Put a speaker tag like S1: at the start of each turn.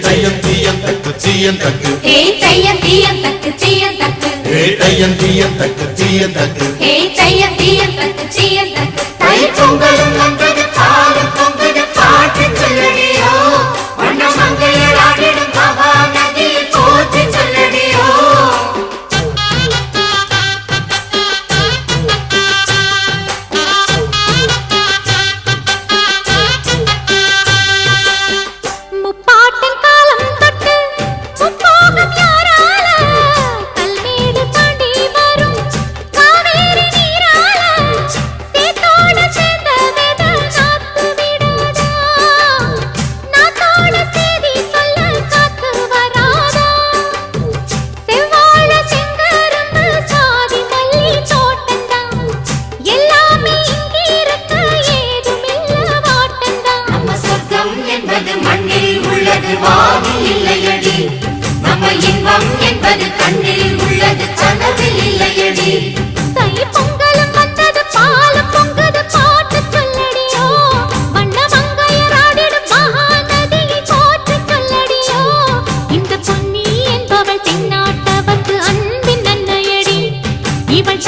S1: தையம் தீயம் தக்கு தீயம் தக்கு
S2: தையம் தீயம் தக்கு தீயம் தக்கு
S1: தையம் தீயம் தக்கு தீயம் தக்கு
S2: தையம் தீயம் தக்கு தீயம் தக்கு
S3: தை பொங்கலும் வந்தது பாலும் பொங்குது பாட்டு சொல்லடியோ வண்ண மங்கையர் ஆடிடும் மகா நதியை போற்றி சொல்லடியோ
S2: முப்பாட்டின் காலம் தொட்டு முப்போகம் யாரால கல்மேடு தாண்டி வரும் காவேரி நீரால சேத்தோட சேர்ந்த வேத நாத்து விடாதா நாத்தோட சேதி சொல்ல காத்து வராதா செவ்வாழ செங்கரும்பு சாதி மல்லி தோட்டந்தான் எல்லாமே இங்கிருக்க ஏதுமில்ல வாட்டந்தான்
S3: நம்ம சொர்க்கம் என்பது மண்ணில் உள்ளது வானில் இல்லையடி நம்ம இன்பம் என்பது கண்ணில் உள்ளது கனவில் இல்லையடி
S2: தை பொங்கலும் வந்தது பாலும் பொங்குது பாட்டு சொல்லடியோ வண்ண மங்கையர் ஆடிடும் மகா நதியை போற்றி சொல்லடியோ இந்த பொன்னி என்பவள் தென்னாட்டவர்க்கு அன்பின் நன்மையடி இவள்